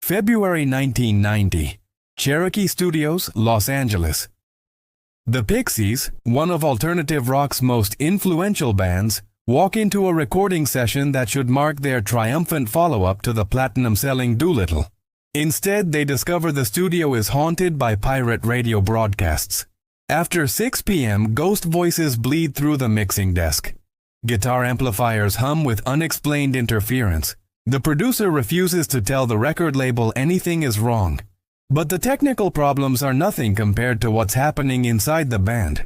February 1990. Cherokee Studios, Los Angeles. The Pixies, one of alternative rock's most influential bands, walk into a recording session that should mark their triumphant follow-up to the platinum-selling Doolittle. Instead, they discover the studio is haunted by pirate radio broadcasts. After 6 p.m., ghost voices bleed through the mixing desk. Guitar amplifiers hum with unexplained interference. The producer refuses to tell the record label anything is wrong. But the technical problems are nothing compared to what's happening inside the band.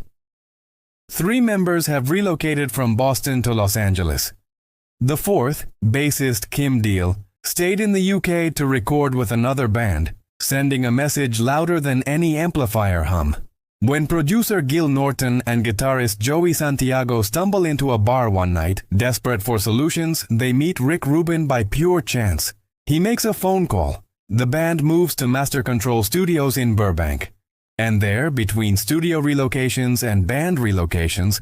3 members have relocated from Boston to Los Angeles. The fourth, bassist Kim Deal, stayed in the UK to record with another band, sending a message louder than any amplifier hum. When producer Gil Norton and guitarist Joey Santiago stumble into a bar one night, desperate for solutions, they meet Rick Rubin by pure chance. He makes a phone call. The band moves to Master Control Studios in Burbank. And there, between studio relocations and band relocations,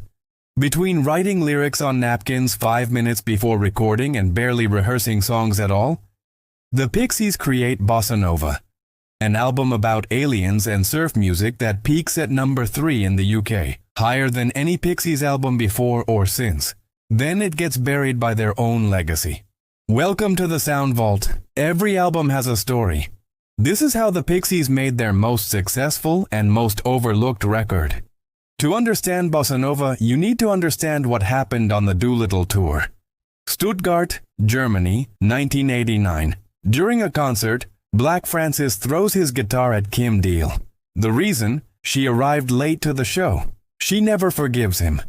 between writing lyrics on napkins 5 minutes before recording and barely rehearsing songs at all, the Pixies create Bossanova, an album about aliens and surf music that peaks at number 3 in the UK, higher than any Pixies album before or since. Then it gets buried by their own legacy. Welcome to the Sound Vault. Every album has a story. This is how the Pixies made their most successful and most overlooked record. To understand Bossanova, you need to understand what happened on the Doolittle tour. Stuttgart, Germany, 1989. During a concert, Black Francis throws his guitar at Kim Deal. The reason? She arrived late to the show. She never forgives him.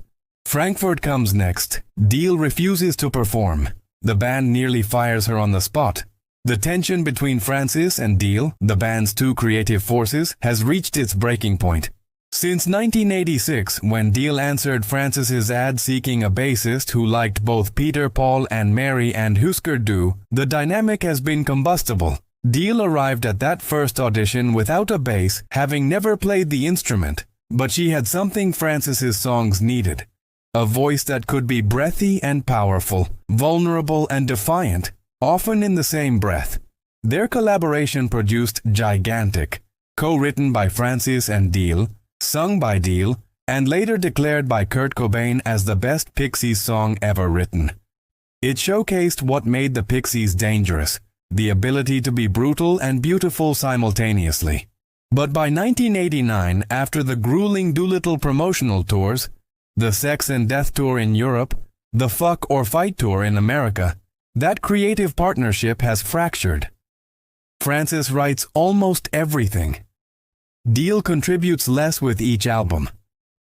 Frankfurt comes next. Deal refuses to perform. The band nearly fires her on the spot. The tension between Francis and Deal, the band's 2 creative forces, has reached its breaking point. Since 1986, when Deal answered Francis's ad seeking a bassist who liked both Peter, Paul, and Mary and Husker Du, the dynamic has been combustible. Deal arrived at that first audition without a bass, having never played the instrument, but she had something Francis's songs needed. A voice that could be breathy and powerful, vulnerable and defiant, often in the same breath. Their collaboration produced Gigantic, co-written by Francis and Deal, sung by Deal, and later declared by Kurt Cobain as the best Pixies song ever written. It showcased what made the Pixies dangerous, the ability to be brutal and beautiful simultaneously. But by 1989, after the grueling Doolittle promotional tours, the Sex and Death Tour in Europe, the Fuck or Fight Tour in America, that creative partnership has fractured. Francis writes almost everything. Deal contributes less with each album.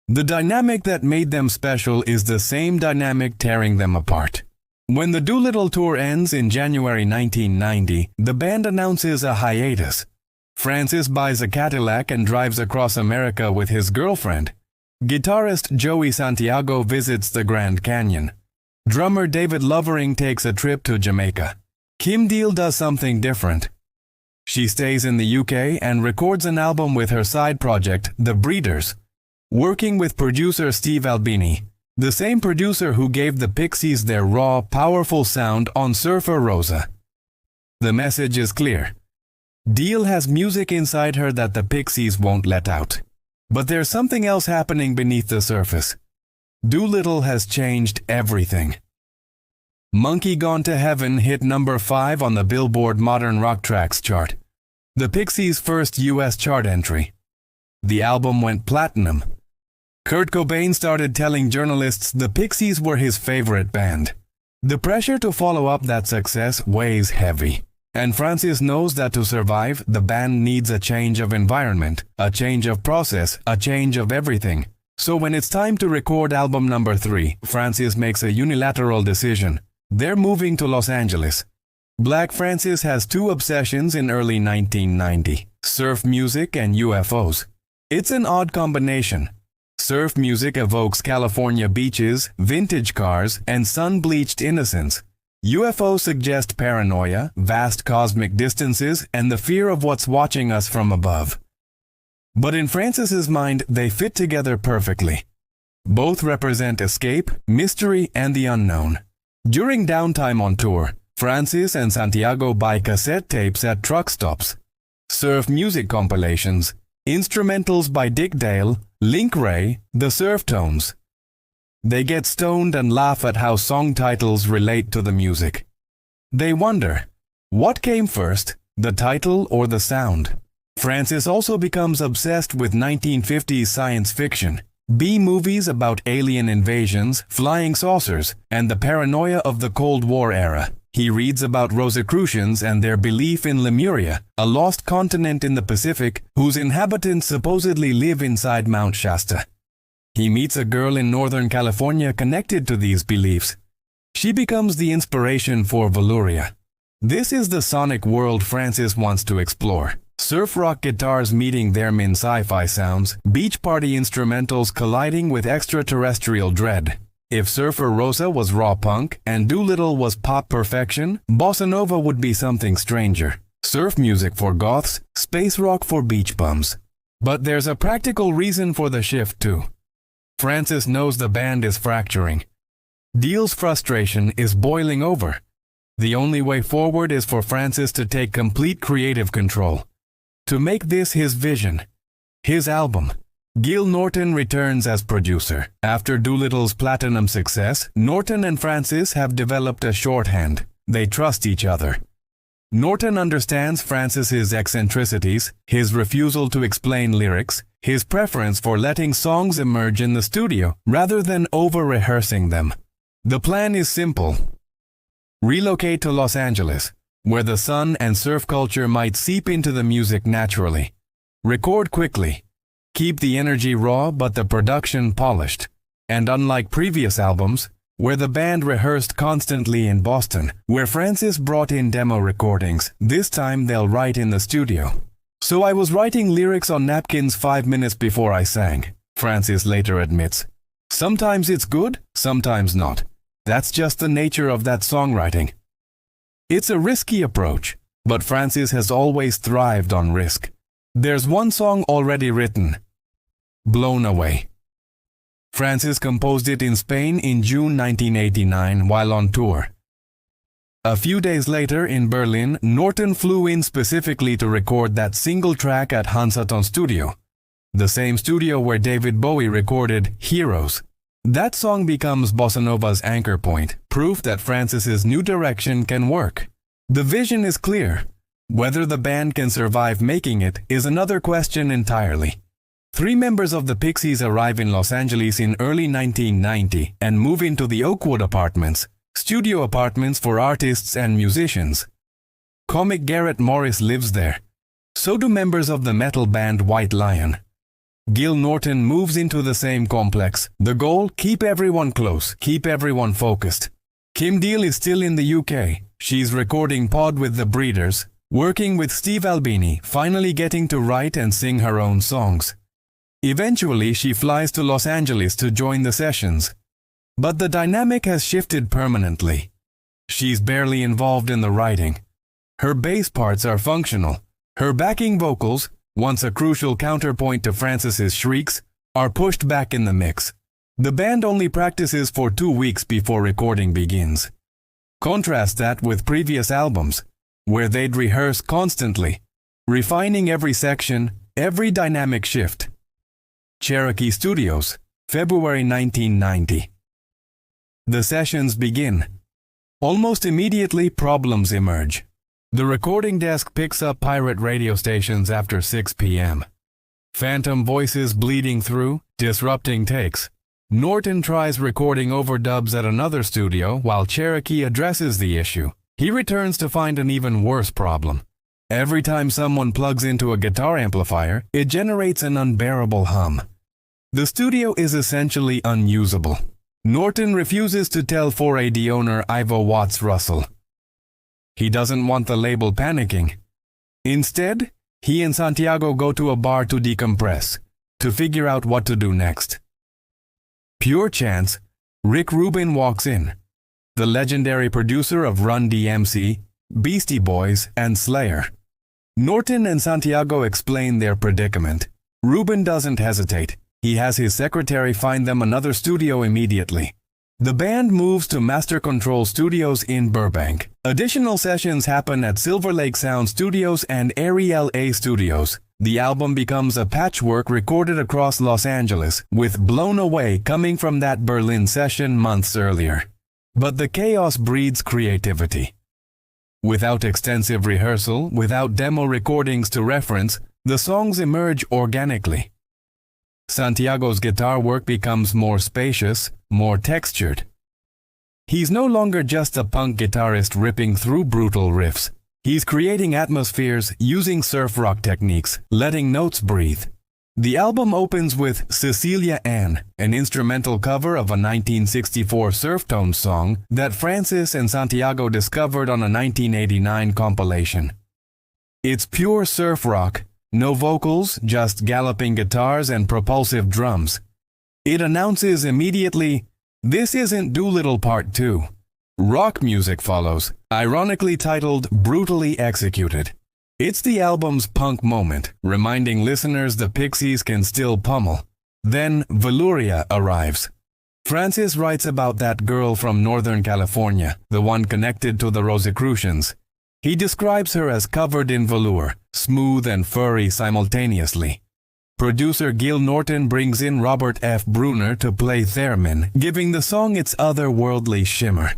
The dynamic that made them special is the same dynamic tearing them apart. When the Doolittle tour ends in January 1990, the band announces a hiatus. Francis buys a Cadillac and drives across America with his girlfriend. Guitarist Joey Santiago visits the Grand Canyon. Drummer David Lovering takes a trip to Jamaica. Kim Deal does something different. She stays in the UK and records an album with her side project, The Breeders, working with producer Steve Albini, the same producer who gave the Pixies their raw, powerful sound on Surfer Rosa. The message is clear. Deal has music inside her that the Pixies won't let out. But there's something else happening beneath the surface. Doolittle has changed everything. Monkey Gone to Heaven hit number 5 on the Billboard Modern Rock Tracks chart, the Pixies' first U.S. chart entry. The album went platinum. Kurt Cobain started telling journalists the Pixies were his favorite band. The pressure to follow up that success weighs heavy. And Francis knows that to survive, the band needs a change of environment, a change of process, a change of everything. So when it's time to record album number 3, Francis makes a unilateral decision. They're moving to Los Angeles. Black Francis has 2 obsessions in early 1990, surf music and UFOs. It's an odd combination. Surf music evokes California beaches, vintage cars, and sun-bleached innocence. UFOs suggest paranoia, vast cosmic distances, and the fear of what's watching us from above. But in Francis's mind, they fit together perfectly. Both represent escape, mystery, and the unknown. During downtime on tour, Francis and Santiago buy cassette tapes at truck stops. Surf music compilations, instrumentals by Dick Dale, Link Ray, the Surf Tones. They get stoned and laugh at how song titles relate to the music. They wonder, what came first, the title or the sound? Francis also becomes obsessed with 1950s science fiction, B-movies about alien invasions, flying saucers, and the paranoia of the Cold War era. He reads about Rosicrucians and their belief in Lemuria, a lost continent in the Pacific whose inhabitants supposedly live inside Mount Shasta. He meets a girl in Northern California connected to these beliefs. She becomes the inspiration for Veluria. This is the sonic world Francis wants to explore. Surf rock guitars meeting them in sci-fi sounds, beach party instrumentals colliding with extraterrestrial dread. If Surfer Rosa was raw punk and Doolittle was pop perfection, Bossanova would be something stranger. Surf music for goths, space rock for beach bums. But there's a practical reason for the shift too. Francis knows the band is fracturing. Deal's frustration is boiling over. The only way forward is for Francis to take complete creative control. To make this his vision, his album. Gil Norton returns as producer. After Doolittle's platinum success, Norton and Francis have developed a shorthand. They trust each other. Norton understands Francis's eccentricities, his refusal to explain lyrics, his preference for letting songs emerge in the studio rather than over-rehearsing them. The plan is simple. Relocate to Los Angeles, where the sun and surf culture might seep into the music naturally. Record quickly. Keep the energy raw but the production polished. And unlike previous albums, where the band rehearsed constantly in Boston, where Francis brought in demo recordings, this time they'll write in the studio. So I was writing lyrics on napkins 5 minutes before I sang, Francis later admits. Sometimes it's good, sometimes not. That's just the nature of that songwriting. It's a risky approach, but Francis has always thrived on risk. There's one song already written, Blown Away. Francis composed it in Spain in June 1989 while on tour. A few days later in Berlin, Norton flew in specifically to record that single track at Hansaton Studio, the same studio where David Bowie recorded Heroes. That song becomes Bossanova's anchor point, proof that Francis's new direction can work. The vision is clear. Whether the band can survive making it is another question entirely. 3 members of the Pixies arrive in Los Angeles in early 1990 and move into the Oakwood Apartments, studio apartments for artists and musicians. Comic Garrett Morris lives there. So do members of the metal band White Lion. Gil Norton moves into the same complex. The goal, keep everyone close, keep everyone focused. Kim Deal is still in the UK. She's recording Pod with the Breeders, working with Steve Albini, finally getting to write and sing her own songs. Eventually, she flies to Los Angeles to join the sessions. But the dynamic has shifted permanently. She's barely involved in the writing. Her bass parts are functional. Her backing vocals, once a crucial counterpoint to Francis's shrieks, are pushed back in the mix. The band only practices for 2 weeks before recording begins. Contrast that with previous albums, where they'd rehearse constantly, refining every section, every dynamic shift. Cherokee Studios, February 1990. The sessions begin. Almost immediately, problems emerge. The recording desk picks up pirate radio stations after 6 p.m. Phantom voices bleeding through, disrupting takes. Norton tries recording overdubs at another studio while Cherokee addresses the issue. He returns to find an even worse problem. Every time someone plugs into a guitar amplifier, it generates an unbearable hum. The studio is essentially unusable. Norton refuses to tell 4AD owner Ivo Watts Russell. He doesn't want the label panicking. Instead, he and Santiago go to a bar to decompress, to figure out what to do next. Pure chance, Rick Rubin walks in, the legendary producer of Run DMC, Beastie Boys, and Slayer. Norton and Santiago explain their predicament. Rubin doesn't hesitate. He has his secretary find them another studio immediately. The band moves to Master Control Studios in Burbank. Additional sessions happen at Silver Lake Sound Studios and Ariel A Studios. The album becomes a patchwork recorded across Los Angeles, with Blown Away coming from that Berlin session months earlier. But the chaos breeds creativity. Without extensive rehearsal, without demo recordings to reference, the songs emerge organically. Santiago's guitar work becomes more spacious, more textured. He's no longer just a punk guitarist ripping through brutal riffs. He's creating atmospheres using surf rock techniques, letting notes breathe. The album opens with Cecilia Ann, an instrumental cover of a 1964 Surftone song that Francis and Santiago discovered on a 1989 compilation. It's pure surf rock, no vocals, just galloping guitars and propulsive drums. It announces immediately, "This isn't Doolittle Part 2. Rock music follows, ironically titled Brutally Executed. It's the album's punk moment, reminding listeners the Pixies can still pummel. Then Velouria arrives. Francis writes about that girl from Northern California, the one connected to the Rosicrucians. He describes her as covered in velour, smooth and furry simultaneously. Producer Gil Norton brings in Robert F. Bruner to play theremin, giving the song its otherworldly shimmer.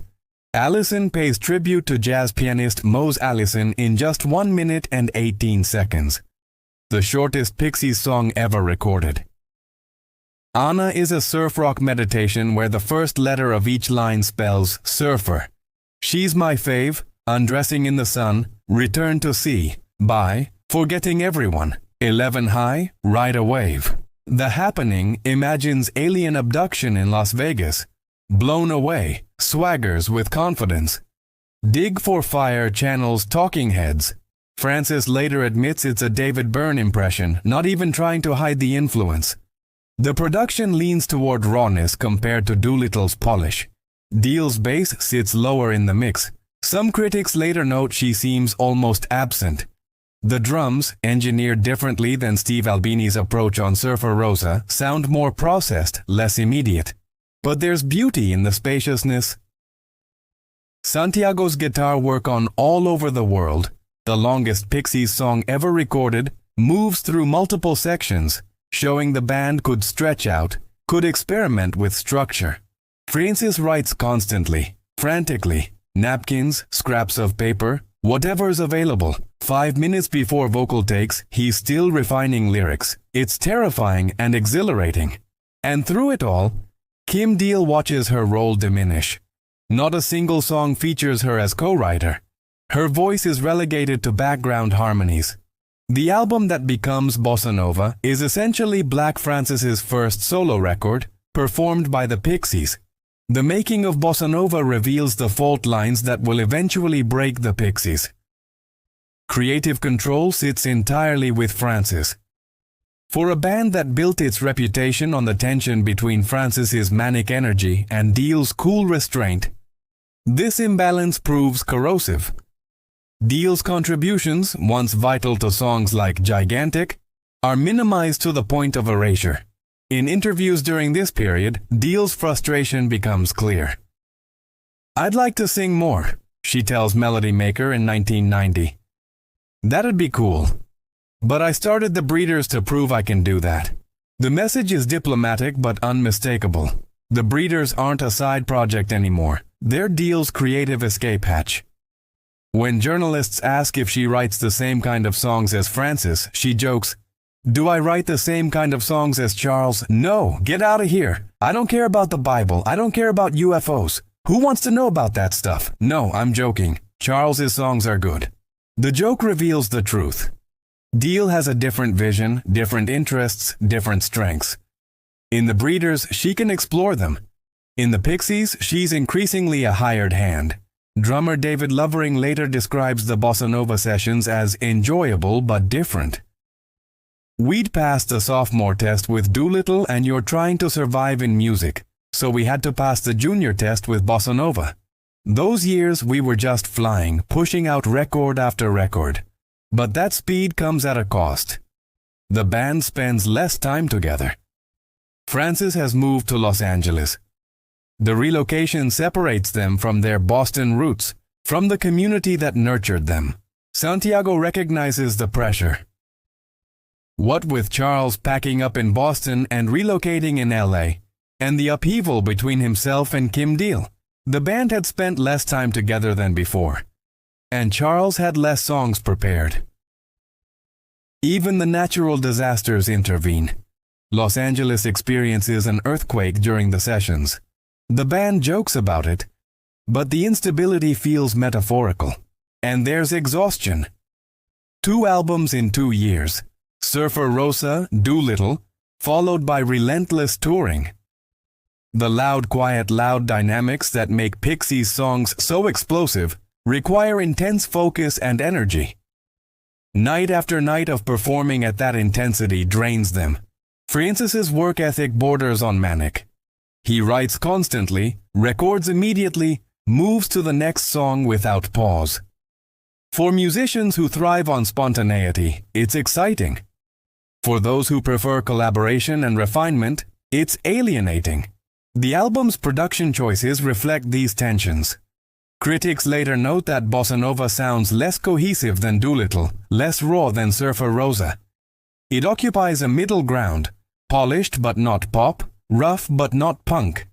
Allison pays tribute to jazz pianist Mose Allison in just 1 minute and 18 seconds. The shortest Pixies song ever recorded. Anna is a surf rock meditation where the first letter of each line spells surfer. She's my fave, undressing in the sun, return to sea, by, forgetting everyone, 11 high, ride a wave. The Happening imagines alien abduction in Las Vegas. Blown Away swaggers with confidence. Dig for Fire channels Talking Heads. Francis later admits it's a David Byrne impression, not even trying to hide the influence. The production leans toward rawness compared to Doolittle's polish. Deal's bass sits lower in the mix. Some critics later note she seems almost absent. The drums, engineered differently than Steve Albini's approach on Surfer Rosa, sound more processed, less immediate. But there's beauty in the spaciousness. Santiago's guitar work on All Over the World, the longest Pixies song ever recorded, moves through multiple sections, showing the band could stretch out, could experiment with structure. Francis writes constantly, frantically, napkins, scraps of paper, whatever's available. 5 minutes before vocal takes, he's still refining lyrics. It's terrifying and exhilarating. And through it all, Kim Deal watches her role diminish. Not a single song features her as co-writer. Her voice is relegated to background harmonies. The album that becomes Bossanova is essentially Black Francis's first solo record, performed by the Pixies. The making of Bossanova reveals the fault lines that will eventually break the Pixies. Creative control sits entirely with Francis. For a band that built its reputation on the tension between Francis's manic energy and Deal's cool restraint, this imbalance proves corrosive. Deal's contributions, once vital to songs like Gigantic, are minimized to the point of erasure. In interviews during this period, Deal's frustration becomes clear. "I'd like to sing more," she tells Melody Maker in 1990. "That'd be cool. But I started the Breeders to prove I can do that." The message is diplomatic but unmistakable. The Breeders aren't a side project anymore. They're Deal's creative escape hatch. When journalists ask if she writes the same kind of songs as Francis, she jokes, "Do I write the same kind of songs as Charles? No, get out of here. I don't care about the Bible. I don't care about UFOs. Who wants to know about that stuff? No, I'm joking. Charles's songs are good." The joke reveals the truth. Deal has a different vision, different interests, different strengths. In the Breeders, she can explore them. In the Pixies, she's increasingly a hired hand. Drummer David Lovering later describes the Bossanova sessions as enjoyable but different. "We'd passed the sophomore test with Doolittle and You're Trying to Survive in Music, so we had to pass the junior test with Bossanova. Those years we were just flying, pushing out record after record. But that speed comes at a cost. The band spends less time together." Francis has moved to Los Angeles. The relocation separates them from their Boston roots, from the community that nurtured them. Santiago recognizes the pressure. What with Charles packing up in Boston and relocating in LA, and the upheaval between himself and Kim Deal, the band had spent less time together than before, and Charles had less songs prepared. Even the natural disasters intervene. Los Angeles experiences an earthquake during the sessions. The band jokes about it, but the instability feels metaphorical. And there's exhaustion. 2 albums in 2 years. Surfer Rosa, Doolittle, followed by relentless touring. The loud, quiet, loud dynamics that make Pixies songs so explosive require intense focus and energy. Night after night of performing at that intensity drains them. Francis's work ethic borders on manic. He writes constantly, records immediately, moves to the next song without pause. For musicians who thrive on spontaneity, it's exciting. For those who prefer collaboration and refinement, it's alienating. The album's production choices reflect these tensions. Critics later note that Bossanova sounds less cohesive than Doolittle, less raw than Surfer Rosa. It occupies a middle ground, polished but not pop, rough but not punk.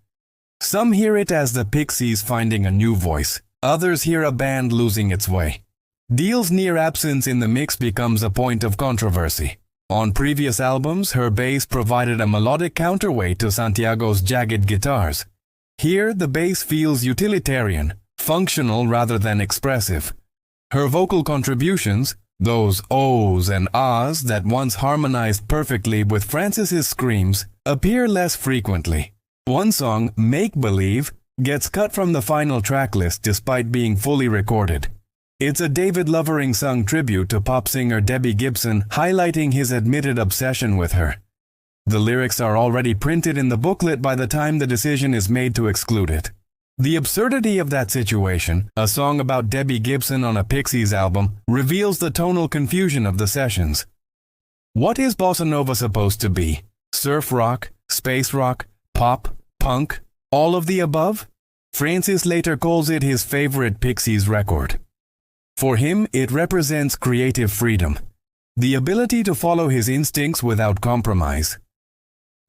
Some hear it as the Pixies finding a new voice. Others hear a band losing its way. Deal's near absence in the mix becomes a point of controversy. On previous albums, her bass provided a melodic counterweight to Santiago's jagged guitars. Here, the bass feels utilitarian, functional rather than expressive. Her vocal contributions, those ohs and ahs that once harmonized perfectly with Francis's screams, appear less frequently. One song, Make Believe, gets cut from the final track list despite being fully recorded. It's a David Lovering-sung tribute to pop singer Debbie Gibson, highlighting his admitted obsession with her. The lyrics are already printed in the booklet by the time the decision is made to exclude it. The absurdity of that situation, a song about Debbie Gibson on a Pixies album, reveals the tonal confusion of the sessions. What is Bossanova supposed to be? Surf rock, space rock, pop, punk, all of the above? Francis later calls it his favorite Pixies record. For him, it represents creative freedom, the ability to follow his instincts without compromise.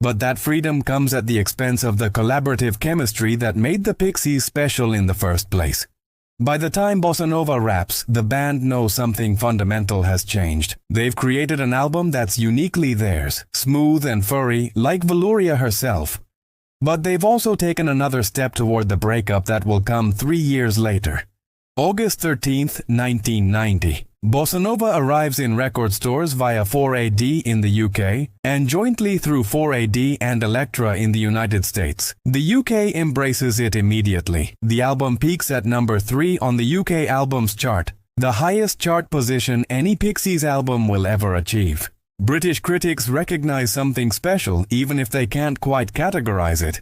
But that freedom comes at the expense of the collaborative chemistry that made the Pixies special in the first place. By the time Bossanova wraps, the band knows something fundamental has changed. They've created an album that's uniquely theirs, smooth and furry, like Velouria herself. But they've also taken another step toward the breakup that will come 3 years later. August 13, 1990. Bossanova arrives in record stores via 4AD in the UK and jointly through 4AD and Elektra in the United States. The UK embraces it immediately. The album peaks at number 3 on the UK Albums Chart, the highest chart position any Pixies album will ever achieve. British critics recognize something special even if they can't quite categorize it.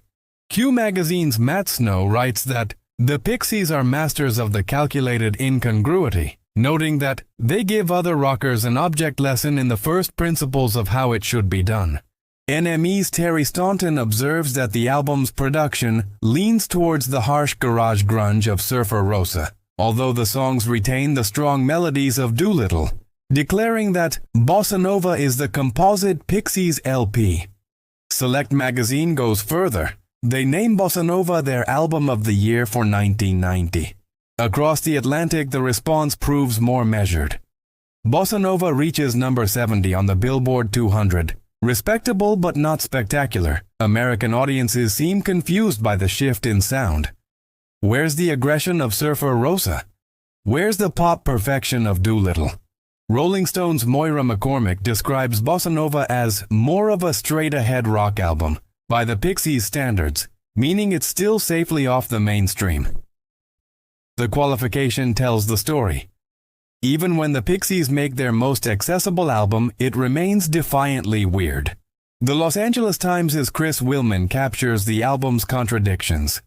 Q Magazine's Matt Snow writes that the Pixies are masters of the calculated incongruity, noting that they give other rockers an object lesson in the first principles of how it should be done. NME's Terry Staunton observes that the album's production leans towards the harsh garage grunge of Surfer Rosa, although the songs retain the strong melodies of Doolittle, declaring that Bossanova is the composite Pixies LP. Select Magazine goes further. They name Bossanova their album of the year for 1990. Across the Atlantic, the response proves more measured. Bossanova reaches number 70 on the Billboard 200. Respectable but not spectacular. American audiences seem confused by the shift in sound. Where's the aggression of Surfer Rosa? Where's the pop perfection of Doolittle? Rolling Stone's Moira McCormick describes Bossanova as more of a straight-ahead rock album, by the Pixies standards, meaning it's still safely off the mainstream. The qualification tells the story. Even when the Pixies make their most accessible album, it remains defiantly weird. The Los Angeles Times' Chris Willman captures the album's contradictions.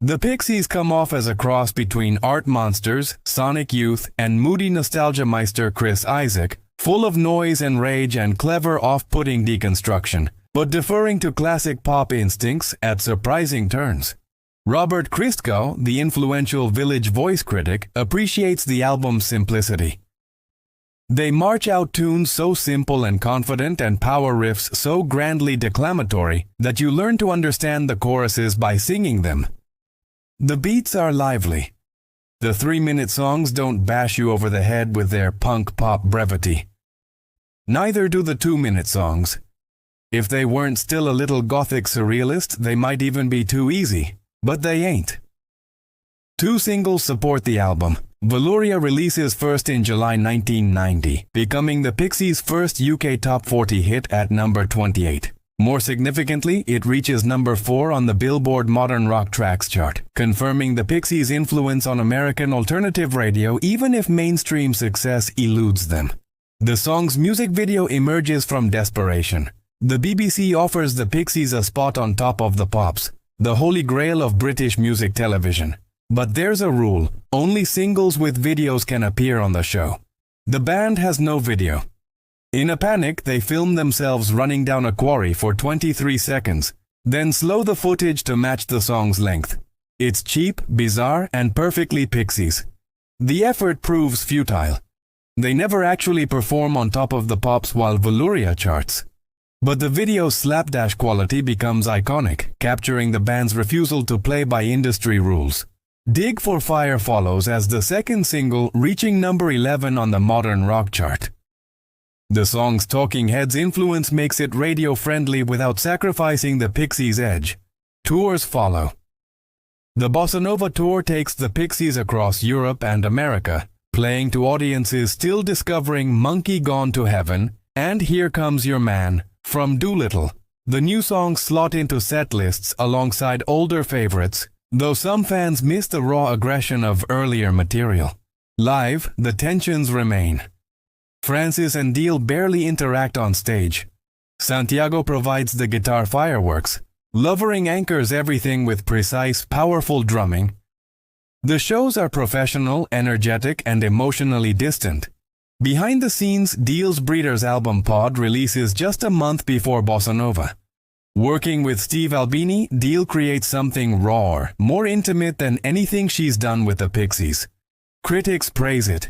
The Pixies come off as a cross between Art Monsters, Sonic Youth, and moody nostalgia meister Chris Isaak, full of noise and rage and clever off-putting deconstruction, but deferring to classic pop instincts at surprising turns. Robert Christgau, the influential Village Voice critic, appreciates the album's simplicity. They march out tunes so simple and confident and power riffs so grandly declamatory that you learn to understand the choruses by singing them. The beats are lively. The 3-minute songs don't bash you over the head with their punk-pop brevity. Neither do the 2-minute songs. If they weren't still a little gothic surrealist, they might even be too easy, but they ain't. 2 singles support the album. Velouria releases first in July 1990, becoming the Pixies' first UK Top 40 hit at number 28. More significantly, it reaches number 4 on the Billboard Modern Rock Tracks chart, confirming the Pixies' influence on American alternative radio even if mainstream success eludes them. The song's music video emerges from desperation. The BBC offers the Pixies a spot on Top of the Pops, the holy grail of British music television. But there's a rule: only singles with videos can appear on the show. The band has no video. In a panic, they film themselves running down a quarry for 23 seconds, then slow the footage to match the song's length. It's cheap, bizarre, and perfectly Pixies. The effort proves futile. They never actually perform on Top of the Pops while Velouria charts. But the video's slapdash quality becomes iconic, capturing the band's refusal to play by industry rules. Dig for Fire follows as the second single, reaching number 11 on the Modern Rock chart. The song's Talking Heads influence makes it radio-friendly without sacrificing the Pixies' edge. Tours follow. The Bossanova tour takes the Pixies across Europe and America, playing to audiences still discovering Monkey Gone to Heaven and Here Comes Your Man from Doolittle. The new songs slot into set lists alongside older favorites, though some fans miss the raw aggression of earlier material. Live, the tensions remain. Francis and Deal barely interact on stage. Santiago provides the guitar fireworks. Lovering anchors everything with precise, powerful drumming. The shows are professional, energetic, and emotionally distant. Behind the scenes, Deal's Breeders album pod releases just a month before Bossanova. Working with Steve Albini, Deal creates something raw, more intimate than anything she's done with the Pixies. Critics praise it.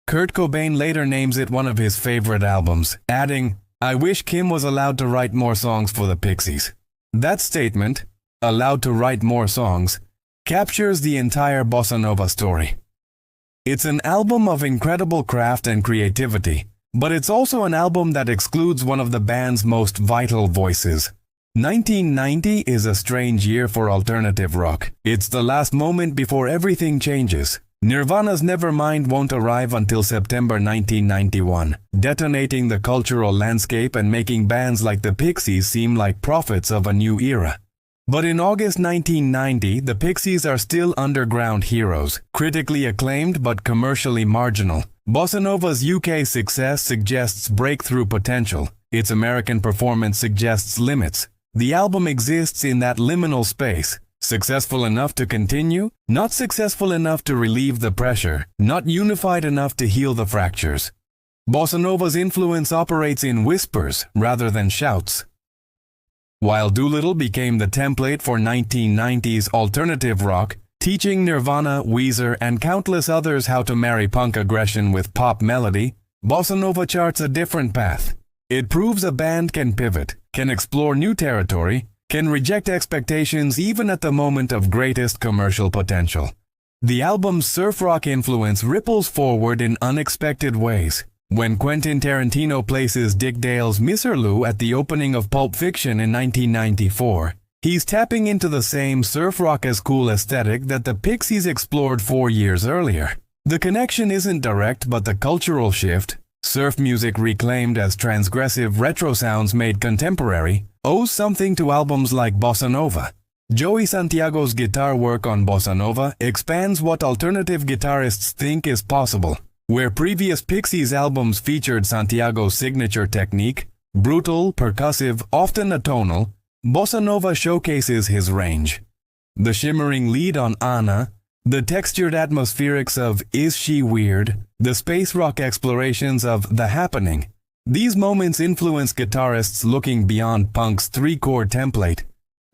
Kurt Cobain later names it one of his favorite albums, adding, "I wish Kim was allowed to write more songs for the Pixies." That statement, allowed to write more songs, captures the entire Bossanova story. It's an album of incredible craft and creativity, but it's also an album that excludes one of the band's most vital voices. 1990 is a strange year for alternative rock. It's the last moment before everything changes. Nirvana's Nevermind won't arrive until September 1991, detonating the cultural landscape and making bands like the Pixies seem like prophets of a new era. But in August 1990, the Pixies are still underground heroes, critically acclaimed but commercially marginal. Bossanova's UK success suggests breakthrough potential. Its American performance suggests limits. The album exists in that liminal space. Successful enough to continue, not successful enough to relieve the pressure, not unified enough to heal the fractures. Bossanova's influence operates in whispers rather than shouts. While Doolittle became the template for 1990s alternative rock, teaching Nirvana, Weezer, and countless others how to marry punk aggression with pop melody, Bossanova charts a different path. It proves a band can pivot, can explore new territory, can reject expectations even at the moment of greatest commercial potential. The album's surf rock influence ripples forward in unexpected ways. When Quentin Tarantino places Dick Dale's Misirlou at the opening of Pulp Fiction in 1994, he's tapping into the same surf rock as cool aesthetic that the Pixies explored 4 years earlier. The connection isn't direct, but the cultural shift, surf music reclaimed as transgressive retro sounds made contemporary, owes something to albums like Bossanova. Joey Santiago's guitar work on Bossanova expands what alternative guitarists think is possible. Where previous Pixies albums featured Santiago's signature technique, brutal, percussive, often atonal, Bossanova showcases his range. The shimmering lead on Anna, the textured atmospherics of Is She Weird, the space rock explorations of The Happening, These moments influence guitarists looking beyond punk's three-chord template.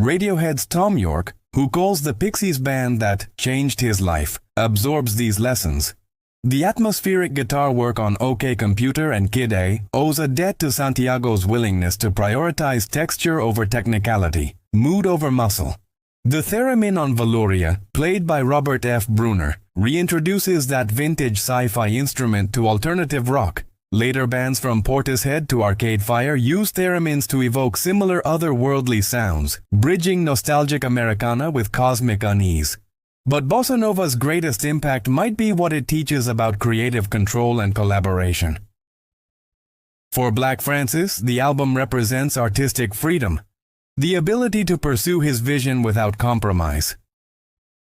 Radiohead's Tom York, who calls the Pixies band that changed his life, absorbs these lessons. The atmospheric guitar work on OK Computer and Kid A owes a debt to Santiago's willingness to prioritize texture over technicality, mood over muscle. The theremin on Velouria, played by Robert F. Bruner, reintroduces that vintage sci-fi instrument to alternative rock. Later bands from Portishead to Arcade Fire use theremins to evoke similar otherworldly sounds, bridging nostalgic Americana with cosmic unease. But Bossa Nova's greatest impact might be what it teaches about creative control and collaboration. For Black Francis, the album represents artistic freedom, the ability to pursue his vision without compromise.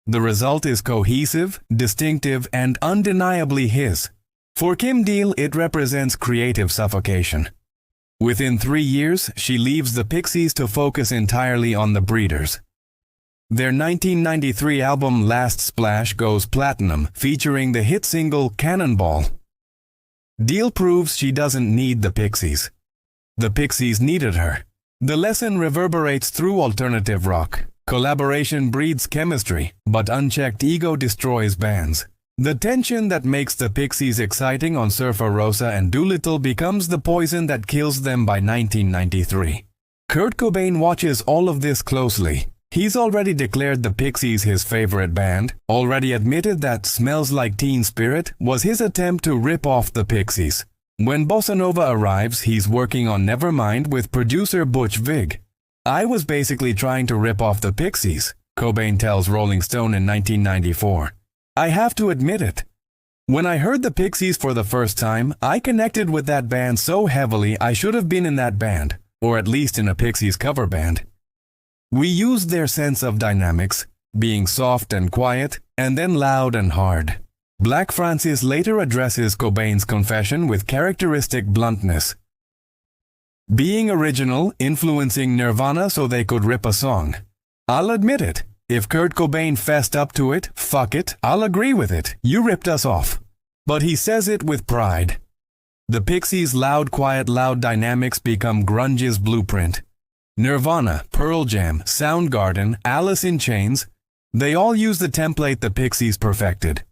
The result is cohesive, distinctive, and undeniably his. For Kim Deal, it represents creative suffocation. Within 3 years, she leaves the Pixies to focus entirely on the Breeders. Their 1993 album Last Splash goes platinum, featuring the hit single Cannonball. Deal proves she doesn't need the Pixies. The Pixies needed her. The lesson reverberates through alternative rock. Collaboration breeds chemistry, but unchecked ego destroys bands. The tension that makes the Pixies exciting on Surfer Rosa and Doolittle becomes the poison that kills them by 1993. Kurt Cobain watches all of this closely. He's already declared the Pixies his favorite band, already admitted that Smells Like Teen Spirit was his attempt to rip off the Pixies. When Bossa Nova arrives, he's working on Nevermind with producer Butch Vig. I was basically trying to rip off the Pixies, Cobain tells Rolling Stone in 1994. I have to admit it. When I heard the Pixies for the first time, I connected with that band so heavily I should have been in that band, or at least in a Pixies cover band. We used their sense of dynamics, being soft and quiet, and then loud and hard. Black Francis later addresses Cobain's confession with characteristic bluntness. Being original, influencing Nirvana so they could rip a song. I'll admit it. If Kurt Cobain fessed up to it, fuck it, I'll agree with it. You ripped us off. But he says it with pride. The Pixies' loud, quiet, loud dynamics become grunge's blueprint. Nirvana, Pearl Jam, Soundgarden, Alice in Chains, they all use the template the Pixies perfected.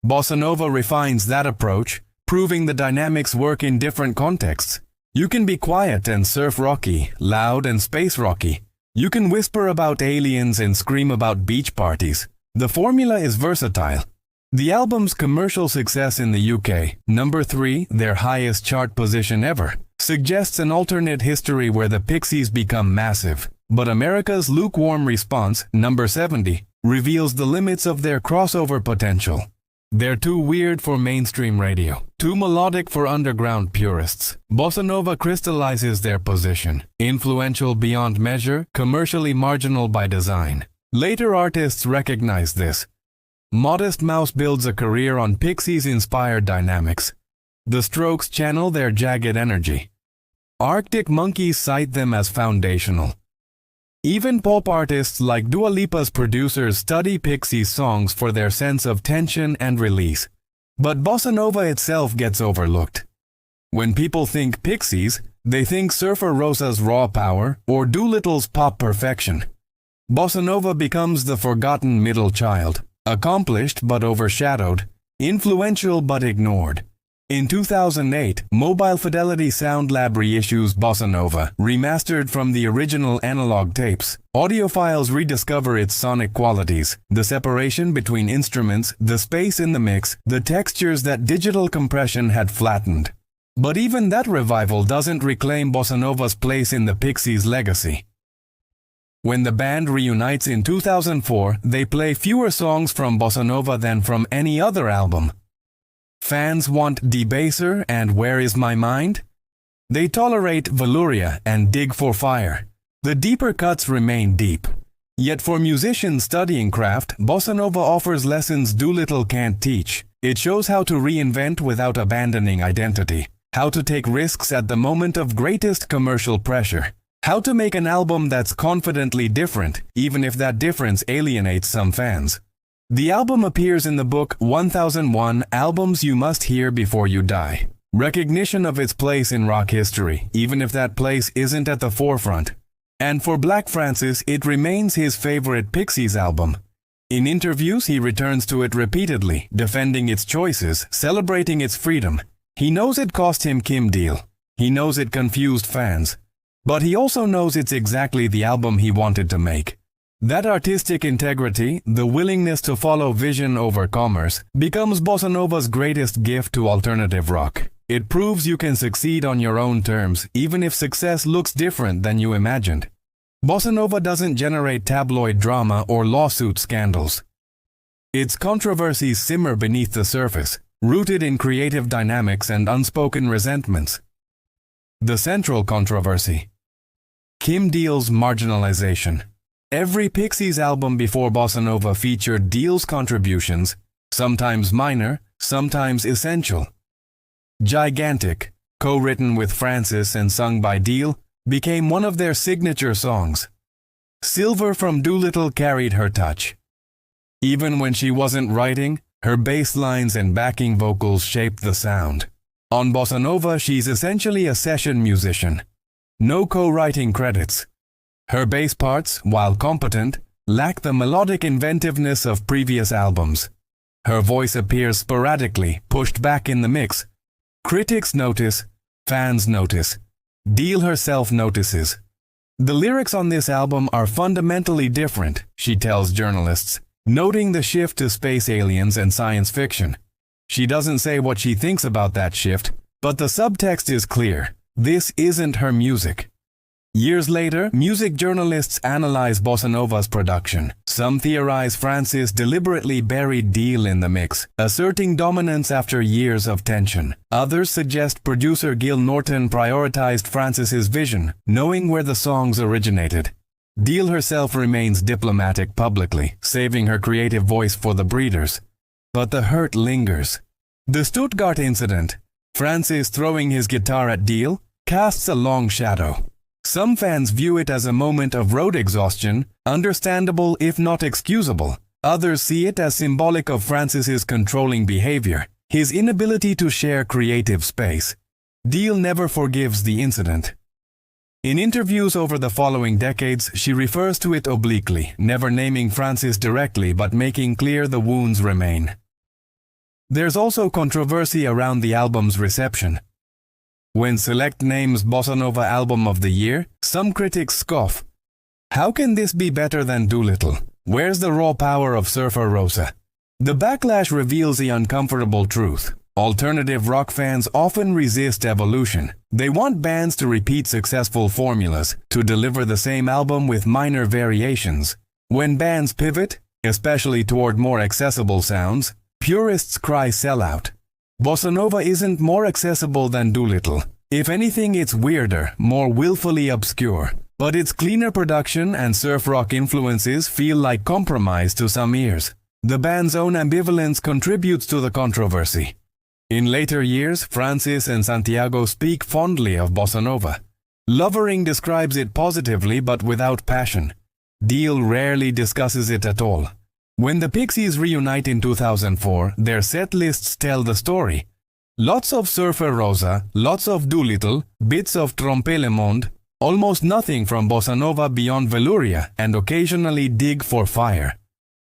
Bossa Nova refines that approach, proving the dynamics work in different contexts. You can be quiet and surf rocky, loud and space rocky. You can whisper about aliens and scream about beach parties. The formula is versatile. The album's commercial success in the UK, number 3, their highest chart position ever, suggests an alternate history where the Pixies become massive. But America's lukewarm response, number 70, reveals the limits of their crossover potential. They're too weird for mainstream radio, too melodic for underground purists. Bossa Nova crystallizes their position, influential beyond measure, commercially marginal by design. Later artists recognize this. Modest Mouse builds a career on Pixies-inspired dynamics. The Strokes channel their jagged energy. Arctic Monkeys cite them as foundational. Even pop artists like Dua Lipa's producers study Pixies songs for their sense of tension and release. But Bossa Nova itself gets overlooked. When people think Pixies, they think Surfer Rosa's raw power or Doolittle's pop perfection. Bossa Nova becomes the forgotten middle child, accomplished but overshadowed, influential but ignored. In 2008, Mobile Fidelity Sound Lab reissues Bossa Nova, remastered from the original analog tapes. Audiophiles rediscover its sonic qualities, the separation between instruments, the space in the mix, the textures that digital compression had flattened. But even that revival doesn't reclaim Bossa Nova's place in the Pixies' legacy. When the band reunites in 2004, they play fewer songs from Bossa Nova than from any other album. Fans want Debaser and Where Is My Mind? They tolerate Velouria and Dig for Fire. The deeper cuts remain deep. Yet for musicians studying craft, Bossa Nova offers lessons Doolittle can't teach. It shows how to reinvent without abandoning identity, how to take risks at the moment of greatest commercial pressure, how to make an album that's confidently different, even if that difference alienates some fans. The album appears in the book 1001 Albums You Must Hear Before You Die. recognition of its place in rock history, even if that place isn't at the forefront. And for Black Francis, it remains his favorite Pixies album. In interviews, he returns to it repeatedly, defending its choices, celebrating its freedom. He knows it cost him Kim Deal. He knows it confused fans. But he also knows it's exactly the album he wanted to make. That artistic integrity, the willingness to follow vision over commerce, becomes Bossanova's greatest gift to alternative rock. It proves you can succeed on your own terms, even if success looks different than you imagined. Bossanova doesn't generate tabloid drama or lawsuit scandals. Its controversies simmer beneath the surface, rooted in creative dynamics and unspoken resentments. The central controversy: Kim Deal's marginalization. Every Pixies album before Bossanova featured Deal's contributions, sometimes minor, sometimes essential. Gigantic, co-written with Francis and sung by Deal, became one of their signature songs. Silver from Doolittle carried her touch. Even when she wasn't writing, her bass lines and backing vocals shaped the sound. On Bossanova, she's essentially a session musician. No co-writing credits. Her bass parts, while competent, lack the melodic inventiveness of previous albums. Her voice appears sporadically, pushed back in the mix. Critics notice, fans notice. Deal herself notices. The lyrics on this album are fundamentally different, she tells journalists, noting the shift to space aliens and science fiction. She doesn't say what she thinks about that shift, but the subtext is clear. This isn't her music. Years later, music journalists analyze Bossanova's production. Some theorize Francis deliberately buried Deal in the mix, asserting dominance after years of tension. Others suggest producer Gil Norton prioritized Francis's vision, knowing where the songs originated. Deal herself remains diplomatic publicly, saving her creative voice for the breeders. But the hurt lingers. The Stuttgart incident, Francis throwing his guitar at Deal, casts a long shadow. Some fans view it as a moment of road exhaustion, understandable if not excusable. Others see it as symbolic of Francis's controlling behavior, his inability to share creative space. Deal never forgives the incident. In interviews over the following decades, she refers to it obliquely, never naming Francis directly but making clear the wounds remain. There's also controversy around the album's reception. When Select names Bossanova Album of the Year, some critics scoff. How can this be better than Doolittle? Where's the raw power of Surfer Rosa? The backlash reveals the uncomfortable truth. Alternative rock fans often resist evolution. They want bands to repeat successful formulas, to deliver the same album with minor variations. When bands pivot, especially toward more accessible sounds, purists cry sellout. Bossanova isn't more accessible than Doolittle. If anything, it's weirder, more willfully obscure. But its cleaner production and surf rock influences feel like compromise to some ears. The band's own ambivalence contributes to the controversy. In later years, Francis and Santiago speak fondly of Bossanova. Lovering describes it positively but without passion. Deal rarely discusses it at all. When the Pixies reunite in 2004, their set lists tell the story. Lots of Surfer Rosa, lots of Doolittle, bits of Trompe le Monde, almost nothing from Bossanova beyond Velouria, and occasionally Dig for Fire.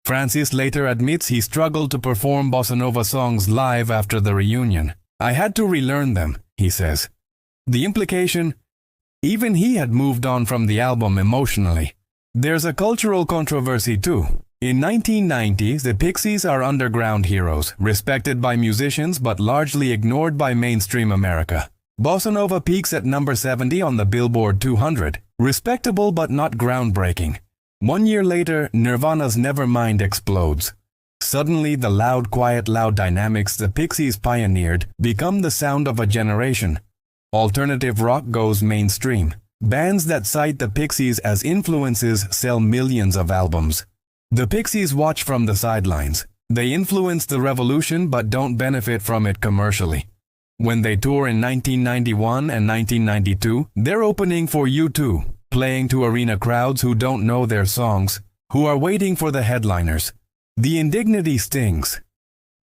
Francis later admits he struggled to perform Bossanova songs live after the reunion. I had to relearn them, he says. The implication? Even he had moved on from the album emotionally. There's a cultural controversy too. In 1990s, the Pixies are underground heroes, respected by musicians but largely ignored by mainstream America. Bossanova peaks at number 70 on the Billboard 200, respectable but not groundbreaking. 1 year later, Nirvana's Nevermind explodes. Suddenly, the loud, quiet, loud dynamics the Pixies pioneered become the sound of a generation. Alternative rock goes mainstream. Bands that cite the Pixies as influences sell millions of albums. The Pixies watch from the sidelines. They influence the revolution but don't benefit from it commercially. When they tour in 1991 and 1992, they're opening for U2, playing to arena crowds who don't know their songs, who are waiting for the headliners. The indignity stings.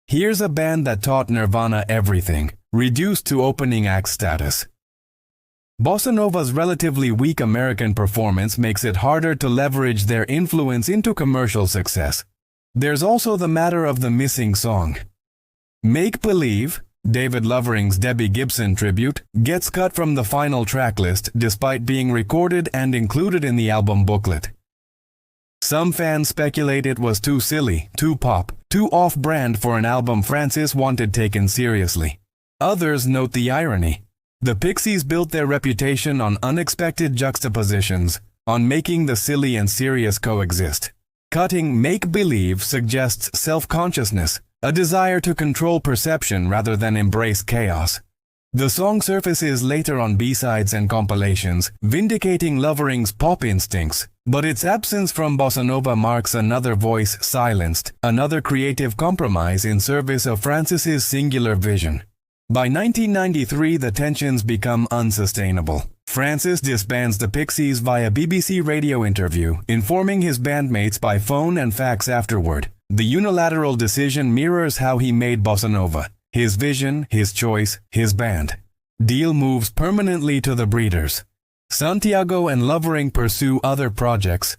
Here's a band that taught Nirvana everything, reduced to opening act status. Bossanova's relatively weak American performance makes it harder to leverage their influence into commercial success. There's also the matter of the missing song. Make Believe, David Lovering's Debbie Gibson tribute, gets cut from the final tracklist despite being recorded and included in the album booklet. Some fans speculate it was too silly, too pop, too off-brand for an album Francis wanted taken seriously. Others note the irony. The Pixies built their reputation on unexpected juxtapositions, on making the silly and serious coexist. Cutting Make Believe suggests self-consciousness, a desire to control perception rather than embrace chaos. The song surfaces later on B-sides and compilations, vindicating Lovering's pop instincts, but its absence from Bossanova marks another voice silenced, another creative compromise in service of Francis's singular vision. By 1993, the tensions become unsustainable. Francis disbands the Pixies via BBC radio interview, informing his bandmates by phone and fax afterward. The unilateral decision mirrors how he made Bossanova. His vision, his choice, his band. Deal moves permanently to the Breeders. Santiago and Lovering pursue other projects.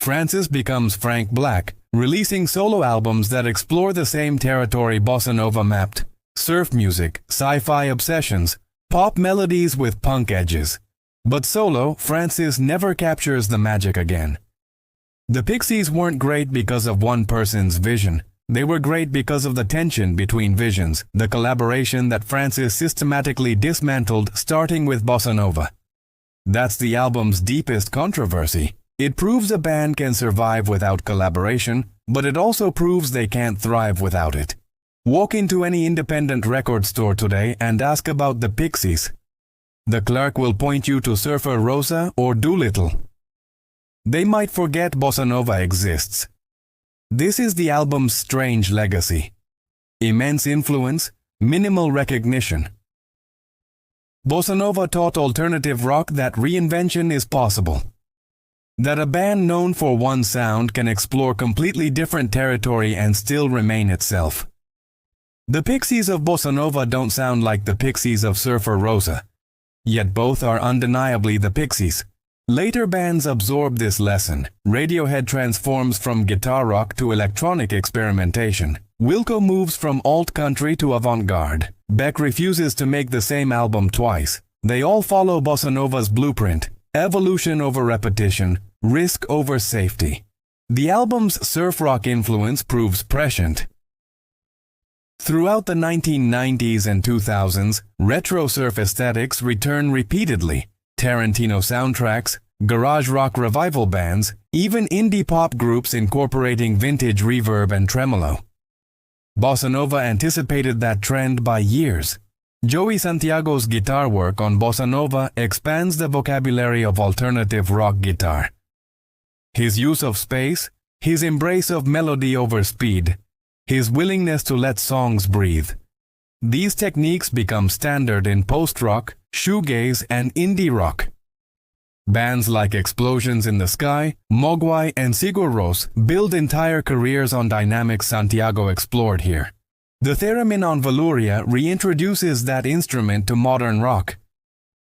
Francis becomes Frank Black, releasing solo albums that explore the same territory Bossanova mapped. Surf music, sci-fi obsessions, pop melodies with punk edges. But solo, Francis never captures the magic again. The Pixies weren't great because of one person's vision. They were great because of the tension between visions, the collaboration that Francis systematically dismantled starting with Bossanova. That's the album's deepest controversy. It proves a band can survive without collaboration, but it also proves they can't thrive without it. Walk into any independent record store today and ask about the Pixies. The clerk will point you to Surfer Rosa or Doolittle. They might forget Bossanova exists. This is the album's strange legacy. Immense influence, minimal recognition. Bossanova taught alternative rock that reinvention is possible. That a band known for one sound can explore completely different territory and still remain itself. The Pixies of Bossanova don't sound like the Pixies of Surfer Rosa. Yet both are undeniably the Pixies. Later bands absorb this lesson. Radiohead transforms from guitar rock to electronic experimentation. Wilco moves from alt-country to avant-garde. Beck refuses to make the same album twice. They all follow Bossanova's blueprint. Evolution over repetition, risk over safety. The album's surf rock influence proves prescient. Throughout the 1990s and 2000s, retro surf aesthetics return repeatedly. Tarantino soundtracks, garage rock revival bands, even indie pop groups incorporating vintage reverb and tremolo. Bossanova anticipated that trend by years. Joey Santiago's guitar work on Bossanova expands the vocabulary of alternative rock guitar. His use of space, his embrace of melody over speed, his willingness to let songs breathe. These techniques become standard in post-rock, shoegaze, and indie rock. Bands like Explosions in the Sky, Mogwai, and Sigur Rós build entire careers on dynamics Santiago explored here. The theremin on Valuria reintroduces that instrument to modern rock.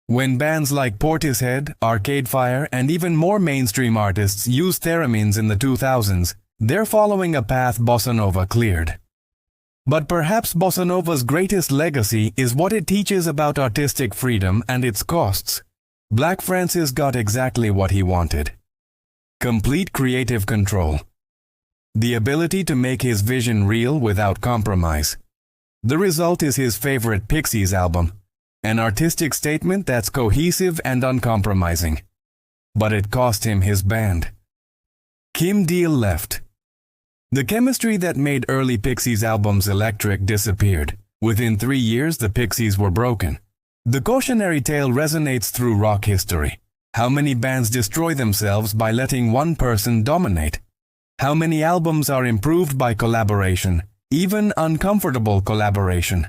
When bands like Portishead, Arcade Fire, and even more mainstream artists used theremins in the 2000s, they're following a path Bossanova cleared. But perhaps Bossanova's greatest legacy is what it teaches about artistic freedom and its costs. Black Francis got exactly what he wanted. Complete creative control. The ability to make his vision real without compromise. The result is his favorite Pixies album, an artistic statement that's cohesive and uncompromising. But it cost him his band. Kim Deal left. The chemistry that made early Pixies albums electric disappeared. Within 3 years, the Pixies were broken. The cautionary tale resonates through rock history. How many bands destroy themselves by letting one person dominate? How many albums are improved by collaboration, even uncomfortable collaboration?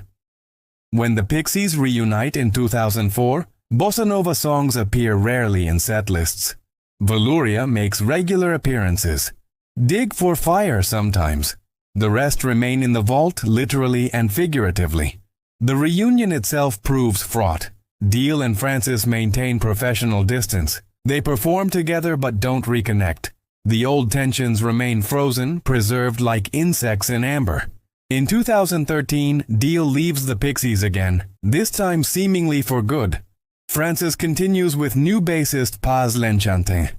When the Pixies reunite in 2004, Bossanova songs appear rarely in setlists. Valuria makes regular appearances. Dig for Fire sometimes. The rest remain in the vault literally and figuratively. The reunion itself proves fraught. Deal and Francis maintain professional distance. They perform together but don't reconnect. The old tensions remain frozen, preserved like insects in amber. In 2013, Deal leaves the Pixies again, this time seemingly for good. Francis continues with new bassist Paz Lenchante.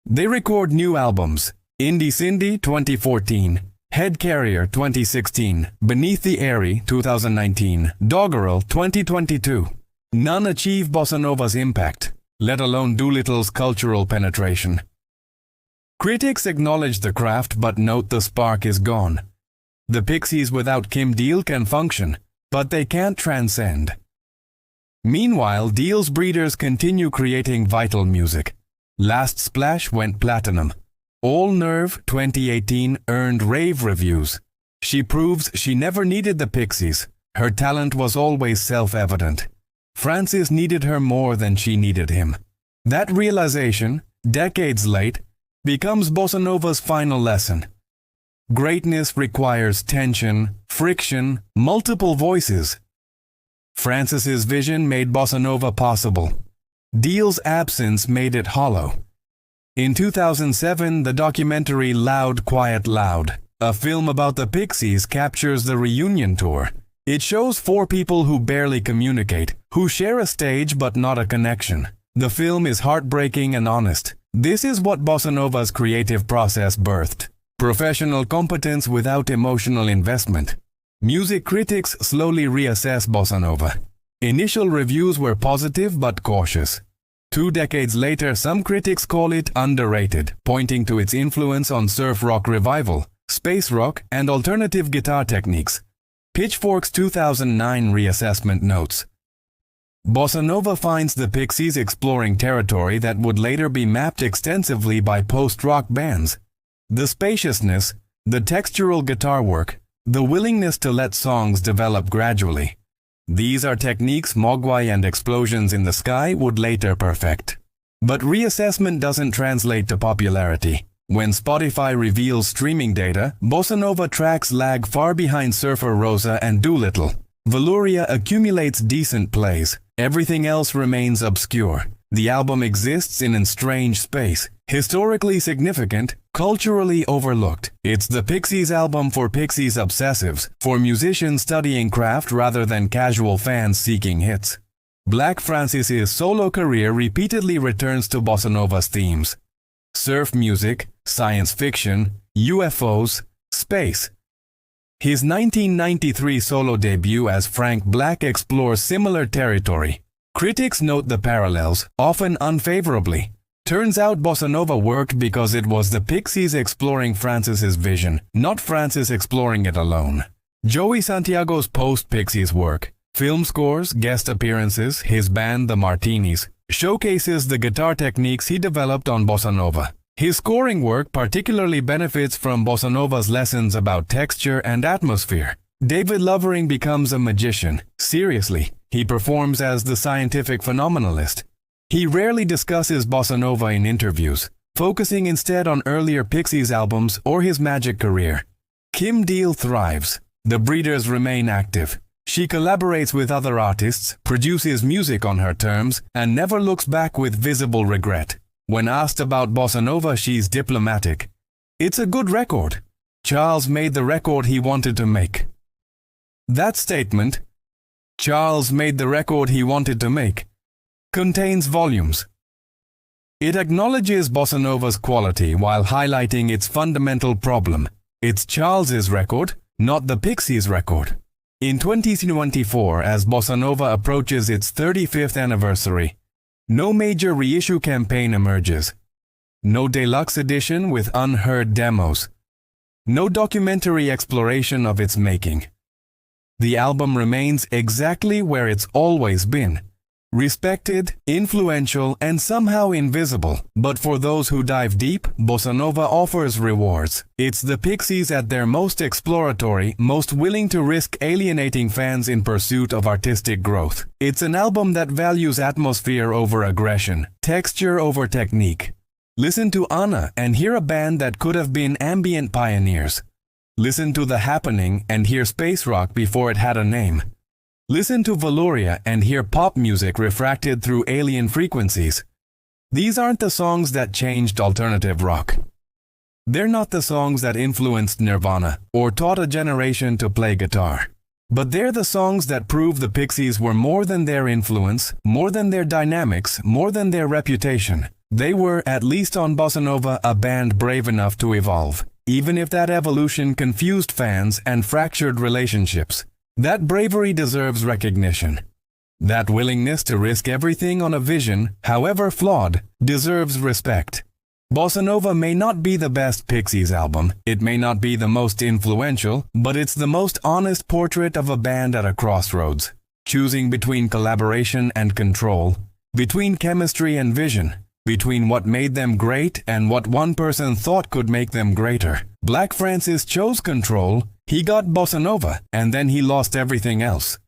They record new albums: Indie Cindy 2014, Head Carrier 2016, Beneath the Airy 2019, Doggerel 2022. None achieve Bossanova's impact, let alone Doolittle's cultural penetration. Critics acknowledge the craft but note the spark is gone. The Pixies without Kim Deal can function, but they can't transcend. Meanwhile, Deal's breeders continue creating vital music. Last Splash went platinum. All Nerve 2018 earned rave reviews. She proves she never needed the Pixies. Her talent was always self-evident. Francis needed her more than she needed him. That realization, decades late, becomes Bossanova's final lesson. Greatness requires tension, friction, multiple voices. Francis's vision made Bossanova possible. Deal's absence made it hollow. In 2007, the documentary Loud, Quiet, Loud, a film about the Pixies, captures the reunion tour. It shows four people who barely communicate, who share a stage but not a connection. The film is heartbreaking and honest. This is what Bossanova's creative process birthed. Professional competence without emotional investment. Music critics slowly reassess Bossanova. Initial reviews were positive but cautious. 2 decades later, some critics call it underrated, pointing to its influence on surf rock revival, space rock, and alternative guitar techniques. Pitchfork's 2009 reassessment notes, Bossanova finds the Pixies exploring territory that would later be mapped extensively by post-rock bands. The spaciousness, the textural guitar work, the willingness to let songs develop gradually. These are techniques Mogwai and Explosions in the Sky would later perfect. But reassessment doesn't translate to popularity. When Spotify reveals streaming data, Bossanova tracks lag far behind Surfer Rosa and Doolittle. Velouria accumulates decent plays. Everything else remains obscure. The album exists in a strange space, historically significant, culturally overlooked. It's the Pixies album for Pixies obsessives, for musicians studying craft rather than casual fans seeking hits. Black Francis's solo career repeatedly returns to Bossanova's themes: surf music, science fiction, UFOs, space. His 1993 solo debut as Frank Black explores similar territory. Critics note the parallels, often unfavorably. Turns out Bossanova worked because it was the Pixies exploring Francis's vision, not Francis exploring it alone. Joey Santiago's post-Pixies work, film scores, guest appearances, his band The Martinis, showcases the guitar techniques he developed on Bossanova. His scoring work particularly benefits from Bossanova's lessons about texture and atmosphere. David Lovering becomes a magician. Seriously, he performs as the scientific phenomenalist. He rarely discusses Bossanova in interviews, focusing instead on earlier Pixies albums or his magic career. Kim Deal thrives. The breeders remain active. She collaborates with other artists, produces music on her terms, and never looks back with visible regret. When asked about Bossanova, she's diplomatic. It's a good record. Charles made the record he wanted to make. That statement, Charles made the record he wanted to make, contains volumes. It acknowledges Bossanova's quality while highlighting its fundamental problem. It's Charles's record, not the Pixies' record. In 2024, as Bossanova approaches its 35th anniversary, no major reissue campaign emerges. No deluxe edition with unheard demos. No documentary exploration of its making. The album remains exactly where it's always been. Respected, influential, and somehow invisible. But for those who dive deep, Bossanova offers rewards. It's the Pixies at their most exploratory, most willing to risk alienating fans in pursuit of artistic growth. It's an album that values atmosphere over aggression, texture over technique. Listen to Anna and hear a band that could have been ambient pioneers. Listen to The Happening and hear space rock before it had a name. Listen to Velouria and hear pop music refracted through alien frequencies. These aren't the songs that changed alternative rock. They're not the songs that influenced Nirvana or taught a generation to play guitar. But they're the songs that prove the Pixies were more than their influence, more than their dynamics, more than their reputation. They were, at least on Bossanova, a band brave enough to evolve, even if that evolution confused fans and fractured relationships. That bravery deserves recognition. That willingness to risk everything on a vision, however flawed, deserves respect. Bossanova may not be the best Pixies album, it may not be the most influential, but it's the most honest portrait of a band at a crossroads, choosing between collaboration and control, between chemistry and vision, between what made them great and what one person thought could make them greater. Black Francis chose control, he got Bossanova, and then he lost everything else.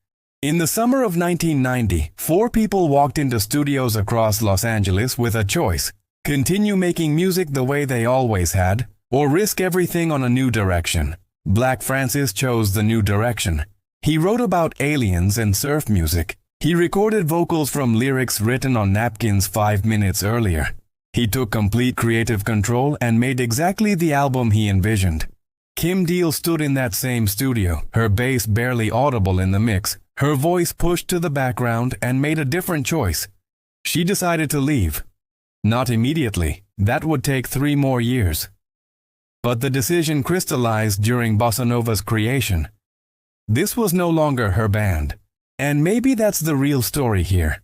In the summer of 1990, 4 people walked into studios across Los Angeles with a choice: continue making music the way they always had, or risk everything on a new direction. Black Francis chose the new direction. He wrote about aliens and surf music. He recorded vocals from lyrics written on napkins 5 minutes earlier. He took complete creative control and made exactly the album he envisioned. Kim Deal stood in that same studio, her bass barely audible in the mix, her voice pushed to the background, and made a different choice. She decided to leave. Not immediately, that would take 3 more years. But the decision crystallized during Bossanova's creation. This was no longer her band. And maybe that's the real story here.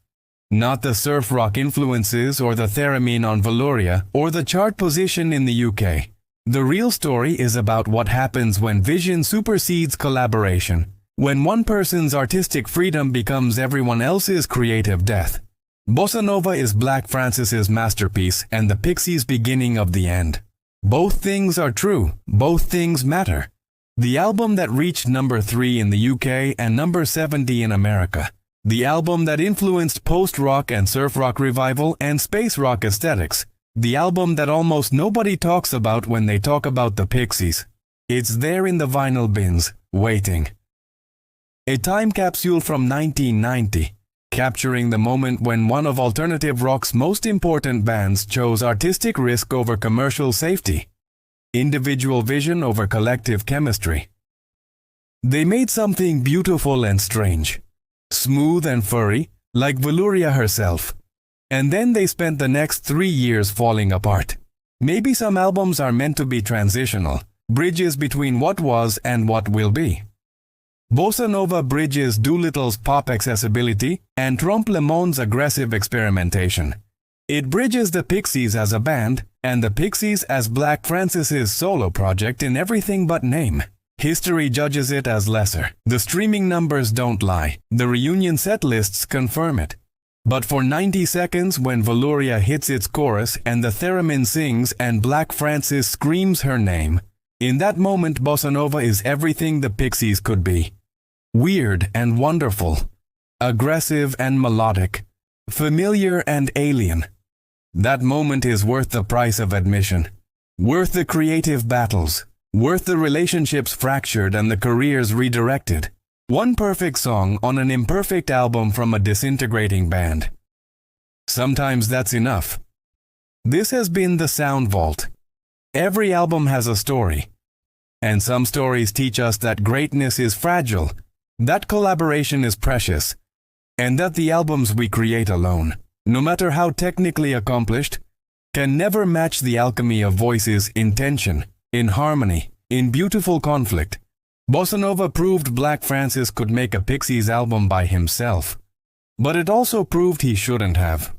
Not the surf rock influences or the theremin on Velouria or the chart position in the UK. The real story is about what happens when vision supersedes collaboration, when one person's artistic freedom becomes everyone else's creative death. Bossanova is Black Francis's masterpiece and the Pixies' beginning of the end. Both things are true, both things matter. The album that reached number 3 in the UK and number 70 in America. The album that influenced post-rock and surf rock revival and space rock aesthetics. The album that almost nobody talks about when they talk about the Pixies. It's there in the vinyl bins, waiting. A time capsule from 1990. Capturing the moment when one of alternative rock's most important bands chose artistic risk over commercial safety, individual vision over collective chemistry. They made something beautiful and strange, smooth and furry, like Velouria herself. And then they spent the next 3 years falling apart. Maybe some albums are meant to be transitional, bridges between what was and what will be. Bossanova bridges Doolittle's pop accessibility and Trompe le Monde's aggressive experimentation. It bridges the Pixies as a band and the Pixies as Black Francis's solo project in everything but name. History judges it as lesser. The streaming numbers don't lie. The reunion set lists confirm it. But for 90 seconds when Velouria hits its chorus and the theremin sings and Black Francis screams her name, in that moment Bossanova is everything the Pixies could be. Weird and wonderful, aggressive and melodic, familiar and alien. That moment is worth the price of admission, worth the creative battles, worth the relationships fractured and the careers redirected. One perfect song on an imperfect album from a disintegrating band. Sometimes that's enough. This has been the Sound Vault. Every album has a story. And some stories teach us that greatness is fragile, that collaboration is precious, and that the albums we create alone, no matter how technically accomplished, can never match the alchemy of voices in tension, in harmony, in beautiful conflict. Bossanova proved Black Francis could make a Pixies album by himself, but it also proved he shouldn't have.